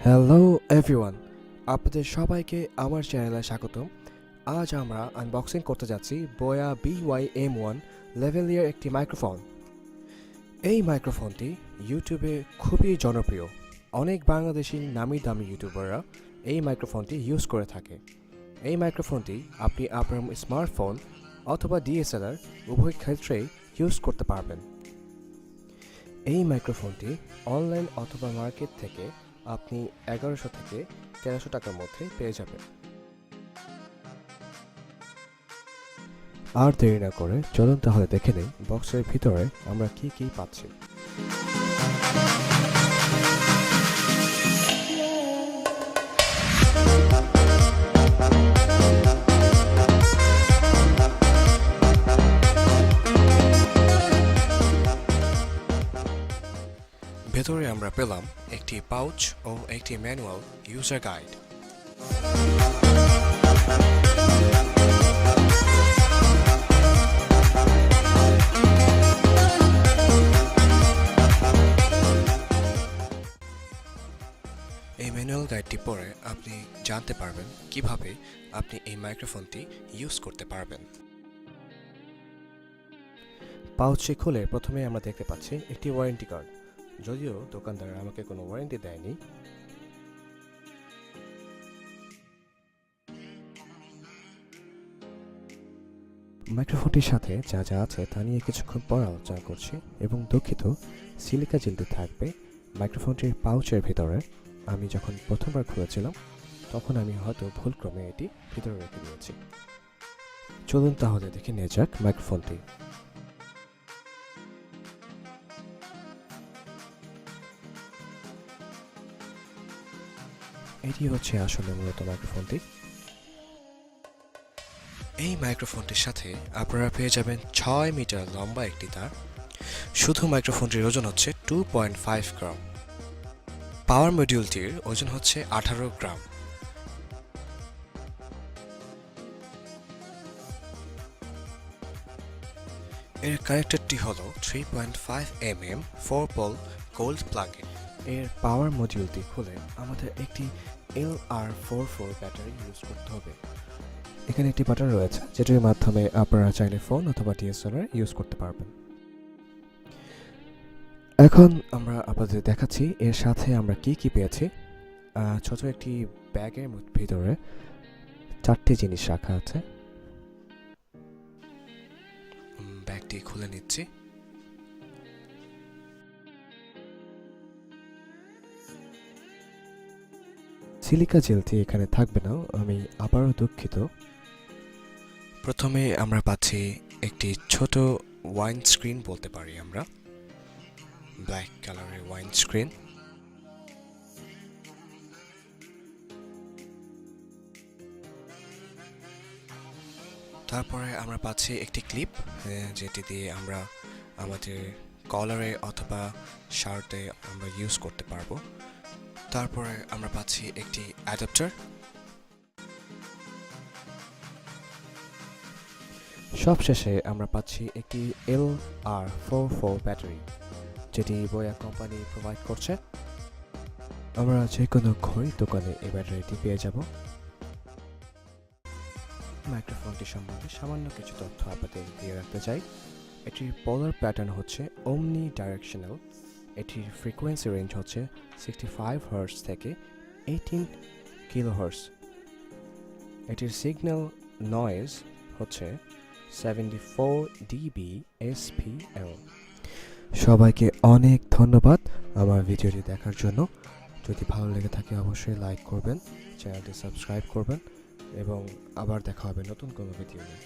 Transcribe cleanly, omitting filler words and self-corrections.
Hello everyone, আপনাদের সবাইকে আমার চ্যানেলে স্বাগতম। আজ আমরা আনবক্সিং করতে যাচ্ছি Boya BY M1 লেভেল ইয়ার একটি মাইক্রোফোন। এই মাইক্রোফোনটি ইউটিউবে খুবই জনপ্রিয়। অনেক বাংলাদেশি নামি দামি ইউটিউবাররা এই মাইক্রোফোনটি ইউজ করে থাকে। এই মাইক্রোফোনটি আপনি আপনার স্মার্টফোন অথবা ডিএসএলআর উভয় ক্ষেত্রেই ইউজ করতে পারবেন। এই মাইক্রোফোনটি অনলাইন অথবা মার্কেট থেকে আপনি 1100 থেকে 1300 টাকার মধ্যে পেয়ে যাবেন। আর দেরি না করে চলুন তাহলে দেখে নেই বক্সের ভিতরে আমরা কি কি পাচ্ছি। ভেতরে আমরা পেলাম একটি পাউচ ও একটি ম্যানুয়াল ইউজার গাইড। এই ম্যানুয়াল গাইডটি পড়ে আপনি জানতে পারবেন কিভাবে আপনি এই মাইক্রোফোনটি ইউজ করতে পারবেন। পাউচটি খুলে প্রথমে আমরা দেখতে পাচ্ছি একটি ওয়ারেন্টি কার্ড। যদিও দোকানদার আমাকে কোনো ওয়ারেন্টি দেয়নি। মাইক্রোফোনটির সাথে যা যা আছে তা নিয়ে কিছুক্ষণ পর আলোচনা করছি এবং দুঃখিত, সিলিকা জেলটি থাকবে মাইক্রোফোনটির পাউচের ভিতরে। আমি যখন প্রথমবার খুলেছিলাম তখন আমি হয়তো ভুলক্রমে এটি ভিতরে রেখে দিয়েছি। চলুন তাহলে দেখে নিয়ে যাক মাইক্রোফোনটি। এটি হচ্ছে আসলে মূলত মাইক্রোফোনটি। এই মাইক্রোফোনটির সাথে আপনারা পেয়ে যাবেন 6 মিটার লম্বা একটি তার। শুধু মাইক্রোফোনটির ওজন হচ্ছে 2.5 গ্রাম। পাওয়ার মডিউলটির ওজন হচ্ছে 18 গ্রাম। এর কানেক্টরটি হল 3.5 mm 4 pole gold plug in. এর পাওয়ার মডিউলটি খুলে আমাদের একটি LR44 ব্যাটারি ইউজ করতে হবে। এখানে একটি বাটন রয়েছে যেটির মাধ্যমে আপনারা চাইলে ফোন অথবা ডিএসএলআর ইউজ করতে পারবেন। এখন আমরা আপনাদের দেখাচ্ছি এর সাথে আমরা কি কি পেয়েছি। ছোট একটি ব্যাগের ভিতরে 4টি জিনিস রাখা আছে। ব্যাগটি খুলে নিচ্ছি। সিলিকা জেলটি এখানে থাকবে না, আমি আবারও দুঃখিত। প্রথমে আমরা পাচ্ছি একটি ছোট ওয়াইন স্ক্রিন বলতে পারি আমরা, ব্ল্যাক কালারের ওয়াইন স্ক্রিন। তারপরে আমরা পাচ্ছি একটি ক্লিপ, যেটি দিয়ে আমরা আমাদের কলারে অথবা শার্টে আমরা ইউজ করতে পারবো। তারপরে আমরা পাচ্ছি একটি অ্যাডাপ্টার। সবশেষে আমরা পাচ্ছি একটি LR44 ব্যাটারি, যেটি বয়া কোম্পানি প্রোভাইড করছে। আমরা যে কোনো ঘড়ির দোকানে এই ব্যাটারিটি পেয়ে যাব। মাইক্রোফোনটি সম্বন্ধে সামান্য কিছু তথ্য আপনাদের দিয়ে রাখতে চাই। এটির পোলার প্যাটার্ন হচ্ছে ওমনি ডাইরেকশনাল। এটির ফ্রিকোয়েন্সি রেঞ্জ হচ্ছে 65 হার্টজ থেকে 18 কিলোহার্টজ। এটির সিগন্যাল নয়েজ হচ্ছে 74 dB SPL। সবাইকে অনেক ধন্যবাদ আমার ভিডিওটি দেখার জন্য। যদি ভালো লেগে থাকে অবশ্যই লাইক করবেন, চ্যানেলটি সাবস্ক্রাইব করবেন এবং আবার দেখা হবে নতুন কোনো ভিডিও নিয়ে।